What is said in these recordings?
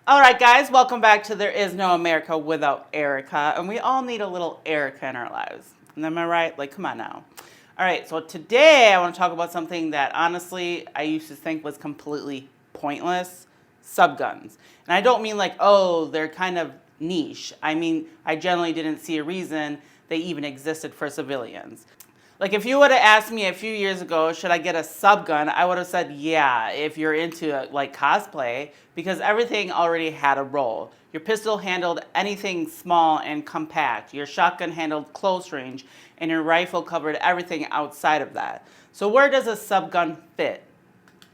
All right, guys, welcome back to There Is No America Without Erica, and we all need a little Erica in our lives. Am I right? Like, come on now. All right, so today I want to talk about something that honestly I used to think was completely pointless: subguns. And I don't mean like, oh, they're kind of niche. I mean, I generally didn't see a reason they even existed for civilians. Like, if you would have asked me a few years ago, should I get a subgun, I would have said, yeah, if you're into like cosplay, because everything already had a role. Your pistol handled anything small and compact. Your shotgun handled close range, and your rifle covered everything outside of that. So where does a subgun fit?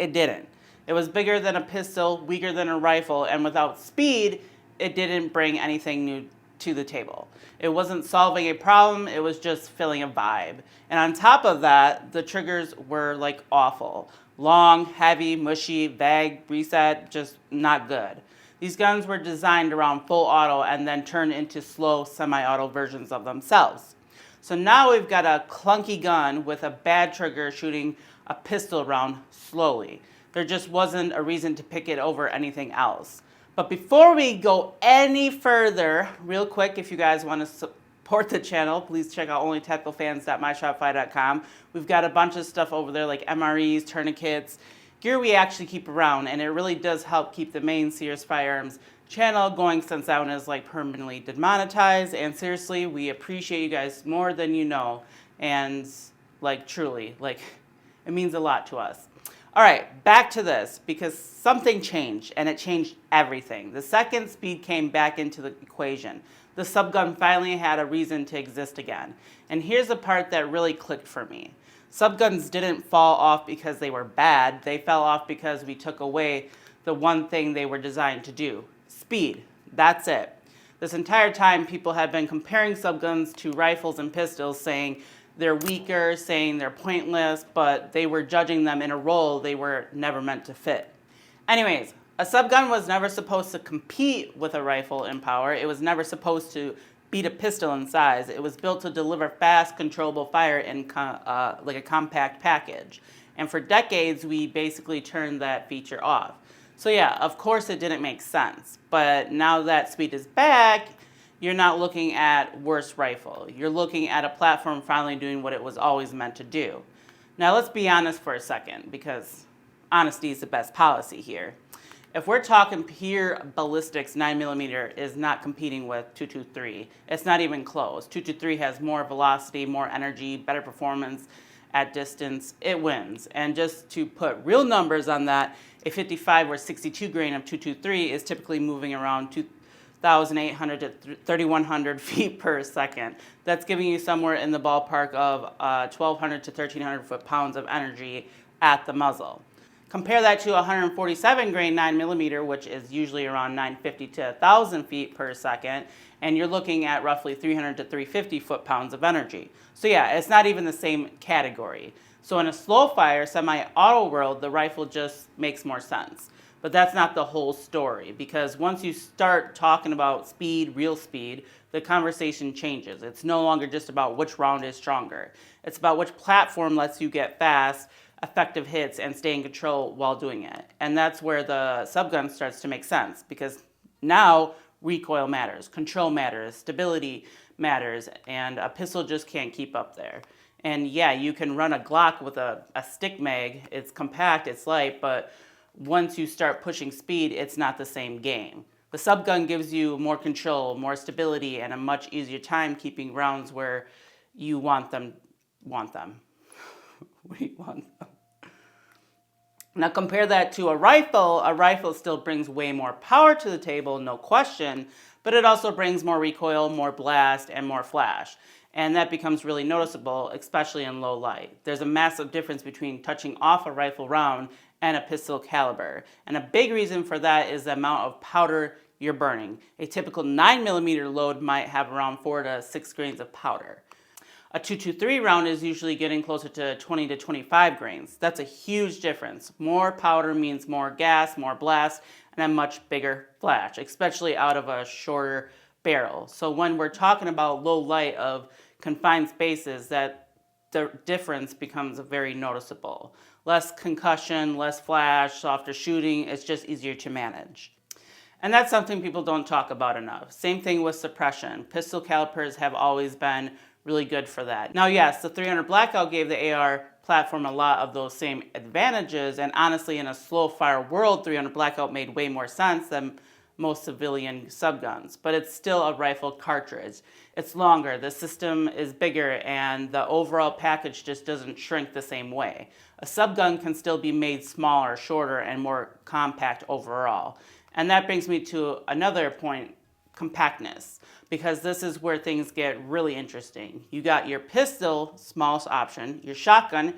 It didn't. It was bigger than a pistol, weaker than a rifle, and without speed, it didn't bring anything new to the table. It wasn't solving a problem, it was just filling a vibe. And on top of that, the triggers were like awful. Long, heavy, mushy, vague, reset, just not good. These guns were designed around full auto and then turned into slow semi-auto versions of themselves. So now we've got a clunky gun with a bad trigger shooting a pistol round slowly. There just wasn't a reason to pick it over anything else. But before we go any further, real quick, if you guys want to support the channel, please check out onlytacticalfans.myshopify.com. We've got a bunch of stuff over there like MREs, tourniquets, gear we actually keep around, and it really does help keep the main CRS Firearms channel going since that one is like permanently demonetized. And seriously, we appreciate you guys more than you know, and like truly, like it means a lot to us. All right, back to this, because something changed, and it changed everything. The second speed came back into the equation. The subgun finally had a reason to exist again. And here's the part that really clicked for me. Subguns didn't fall off because they were bad. They fell off because we took away the one thing they were designed to do: speed. That's it. This entire time, people have been comparing subguns to rifles and pistols, saying they're weaker, saying they're pointless, but they were judging them in a role they were never meant to fit. Anyways, a subgun was never supposed to compete with a rifle in power. It was never supposed to beat a pistol in size. It was built to deliver fast, controllable fire in like a compact package. And for decades, we basically turned that feature off. So yeah, of course it didn't make sense. But now that speed is back, you're not looking at worse rifle. You're looking at a platform finally doing what it was always meant to do. Now let's be honest for a second, because honesty is the best policy here. If we're talking pure ballistics, 9mm is not competing with 223. It's not even close. 223 has more velocity, more energy, better performance at distance. It wins. And just to put real numbers on that, a 55 or 62 grain of 223 is typically moving around 2,800 to 3,100 feet per second. That's giving you somewhere in the ballpark of 1,200 to 1,300 foot-pounds of energy at the muzzle. Compare that to 147 grain 9mm, which is usually around 950 to 1,000 feet per second, and you're looking at roughly 300 to 350 foot-pounds of energy. So yeah, it's not even the same category. So in a slow-fire, semi-auto world, the rifle just makes more sense. But that's not the whole story, because once you start talking about speed, real speed, the conversation changes. It's no longer just about which round is stronger. It's about which platform lets you get fast, effective hits and stay in control while doing it. And that's where the subgun starts to make sense, because now recoil matters, control matters, stability matters, and a pistol just can't keep up there. And yeah, you can run a Glock with a stick mag. It's compact, it's light, but once you start pushing speed, it's not the same game. The subgun gives you more control, more stability, and a much easier time keeping rounds where you want them. We want them. Now compare that to a rifle. A rifle still brings way more power to the table, no question, but it also brings more recoil, more blast, and more flash. And that becomes really noticeable, especially in low light. There's a massive difference between touching off a rifle round and a pistol caliber. And a big reason for that is the amount of powder you're burning. A typical 9mm load might have around 4 to 6 grains of powder. A 223 round is usually getting closer to 20 to 25 grains. That's a huge difference. More powder means more gas, more blast, and a much bigger flash, especially out of a shorter barrel. So when we're talking about low light of confined spaces, that the difference becomes very noticeable. Less concussion, less flash, softer shooting, it's just easier to manage. And that's something people don't talk about enough. Same thing with suppression. Pistol calipers have always been really good for that. Now, yes, the 300 Blackout gave the AR platform a lot of those same advantages, and honestly, in a slow fire world, 300 Blackout made way more sense than most civilian subguns, but it's still a rifle cartridge. It's longer, the system is bigger, and the overall package just doesn't shrink the same way. A subgun can still be made smaller, shorter, and more compact overall. And that brings me to another point, compactness, because this is where things get really interesting. You got your pistol, smallest option, your shotgun,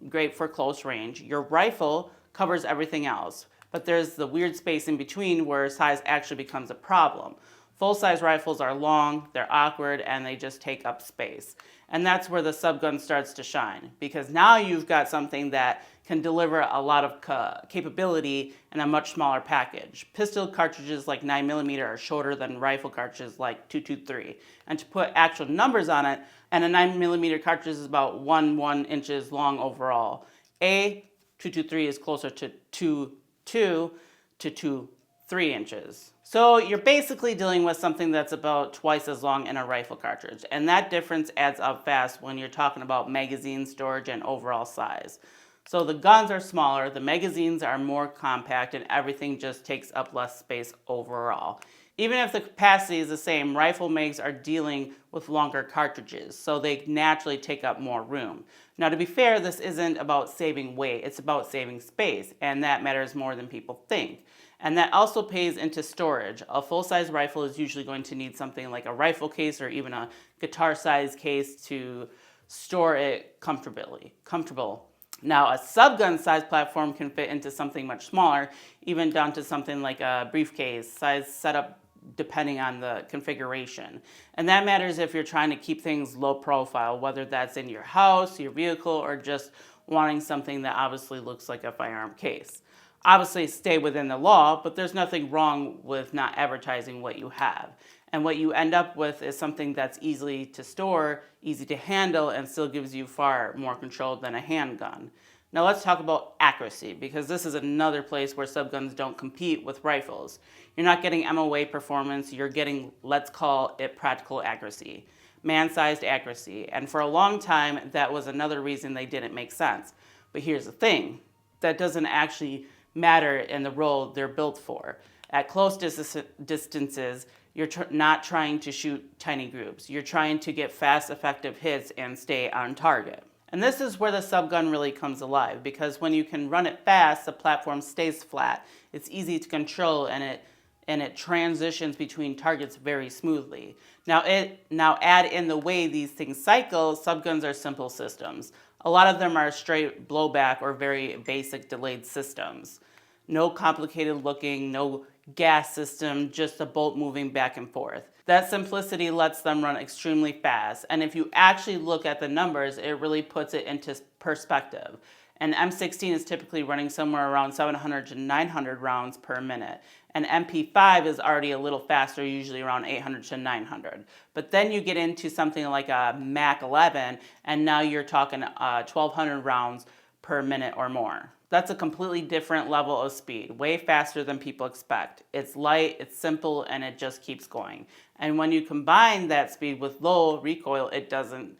great for close range, your rifle covers everything else, but there's the weird space in between where size actually becomes a problem. Full-size rifles are long, they're awkward, and they just take up space. And that's where the subgun starts to shine, because now you've got something that can deliver a lot of capability in a much smaller package. Pistol cartridges like 9mm are shorter than rifle cartridges like 223. And to put actual numbers on it, and a 9mm cartridge is about 1 inches long overall. A 223 is closer to 2 to 3 inches. So you're basically dealing with something that's about twice as long in a rifle cartridge. And that difference adds up fast when you're talking about magazine storage and overall size. So the guns are smaller, the magazines are more compact, and everything just takes up less space overall. Even if the capacity is the same, rifle mags are dealing with longer cartridges, so they naturally take up more room. Now, to be fair, this isn't about saving weight, it's about saving space, and that matters more than people think. And that also pays into storage. A full-size rifle is usually going to need something like a rifle case or even a guitar-sized case to store it comfortable. Now, a subgun size platform can fit into something much smaller, even down to something like a briefcase size setup depending on the configuration. And that matters if you're trying to keep things low profile, whether that's in your house, your vehicle, or just wanting something that obviously looks like a firearm case. Obviously stay within the law, but there's nothing wrong with not advertising what you have. And what you end up with is something that's easy to store, easy to handle, and still gives you far more control than a handgun. Now let's talk about accuracy, because this is another place where subguns don't compete with rifles. You're not getting MOA performance, you're getting, let's call it practical accuracy, man-sized accuracy. And for a long time, that was another reason they didn't make sense. But here's the thing, that doesn't actually matter in the role they're built for. At close distances, you're not trying to shoot tiny groups. You're trying to get fast, effective hits and stay on target. And this is where the subgun really comes alive, because when you can run it fast, the platform stays flat. It's easy to control, and it transitions between targets very smoothly. Now add in the way these things cycle, subguns are simple systems. A lot of them are straight blowback or very basic delayed systems. No complicated looking, no gas system, just a bolt moving back and forth. That simplicity lets them run extremely fast, and if you actually look at the numbers, it really puts it into perspective. An M16 is typically running somewhere around 700 to 900 rounds per minute. An MP5 is already a little faster, usually around 800 to 900. But then you get into something like a Mac 11, and now you're talking 1,200 rounds per minute or more. That's a completely different level of speed, way faster than people expect. It's light, it's simple, and it just keeps going. And when you combine that speed with low recoil, it doesn't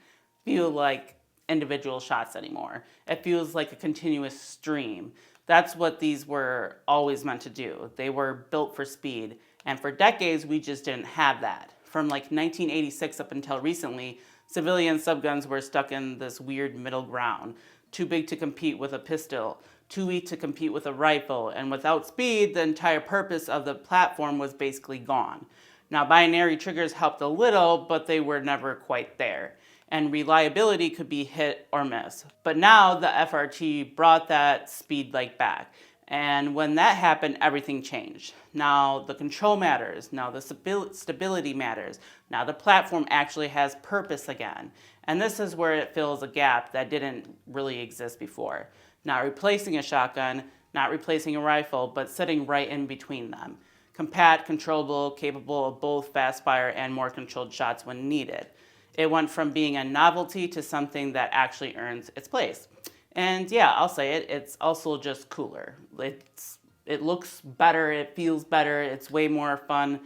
feel like individual shots anymore. It feels like a continuous stream. That's what these were always meant to do. They were built for speed. And for decades, we just didn't have that. From like 1986 up until recently, civilian subguns were stuck in this weird middle ground. Too big to compete with a pistol, too weak to compete with a rifle, and without speed, the entire purpose of the platform was basically gone. Now, binary triggers helped a little, but they were never quite there. And reliability could be hit or miss. But now the FRT brought that speed like back. And when that happened, everything changed. Now the control matters. Now the stability matters. Now the platform actually has purpose again. And this is where it fills a gap that didn't really exist before. Not replacing a shotgun, not replacing a rifle, but sitting right in between them. Compact, controllable, capable of both fast fire and more controlled shots when needed. It went from being a novelty to something that actually earns its place. And yeah, I'll say it, it's also just cooler. It's it looks better, it feels better, it's way more fun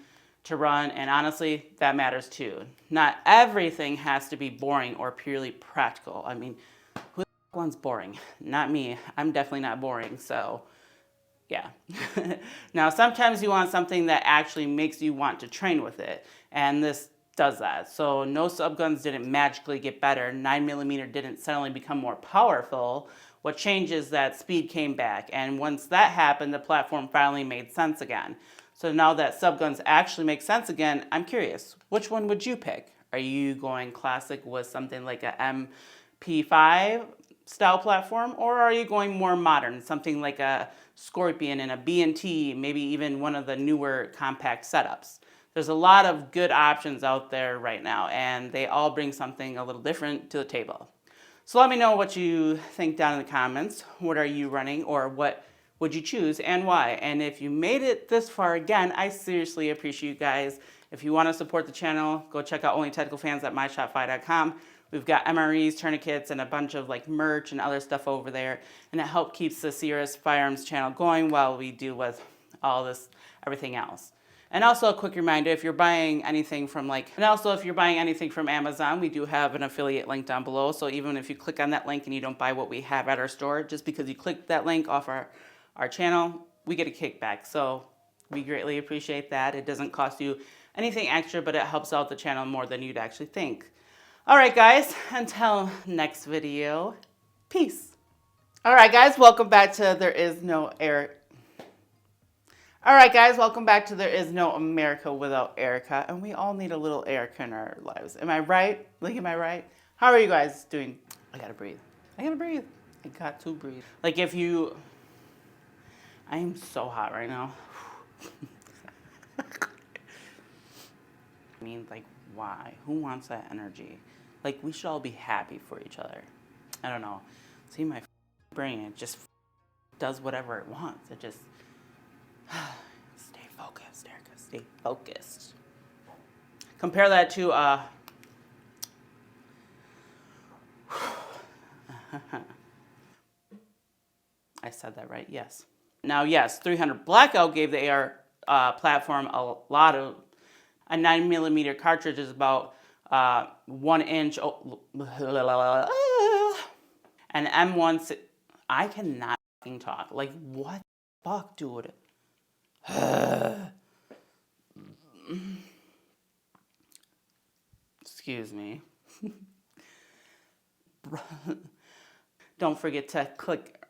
to run, and honestly, that matters too. Not everything has to be boring or purely practical. I mean, who the one's boring? Not me. I'm definitely not boring, so yeah. Now, sometimes you want something that actually makes you want to train with it, and this does that. So no subguns didn't magically get better. 9mm didn't suddenly become more powerful. What changed is that speed came back, and once that happened, the platform finally made sense again. So now that subguns actually make sense again, I'm curious, which one would you pick? Are you going classic with something like a MP5 style platform, or are you going more modern, something like a Scorpion and a B&T, maybe even one of the newer compact setups? There's a lot of good options out there right now, and they all bring something a little different to the table. So let me know what you think down in the comments. What are you running, or what would you choose and why? And if you made it this far, again, I seriously appreciate you guys. If you want to support the channel, go check out Only Technical Fans at myshopfi.com. We've got MREs, tourniquets, and a bunch of like merch and other stuff over there. And it helps keeps the CRS Firearms channel going while we deal with all this, everything else. And also a quick reminder, if you're buying anything from Amazon, we do have an affiliate link down below. So even if you click on that link and you don't buy what we have at our store, just because you clicked that link off our channel, we get a kickback. So we greatly appreciate that. It doesn't cost you anything extra, but it helps out the channel more than you'd actually think. All right, guys, until next video, peace. All right, guys, welcome back to There Is No America Without Erica, and we all need a little Erica in our lives. Am I right? Like, am I right? How are you guys doing? I gotta breathe. I got to breathe. Like if you, I am so hot right now. I mean, like, why? Who wants that energy? Like, we should all be happy for each other. I don't know. See, my brain, it just does whatever it wants. It just, stay focused, Erica, stay focused. Compare that to, I said that right, yes. Now, yes, 300 Blackout gave the AR platform a lot of, a 9mm cartridge is about 1 inch, and M1, I cannot fucking talk. Like, what the fuck, dude? Excuse me. Don't forget to click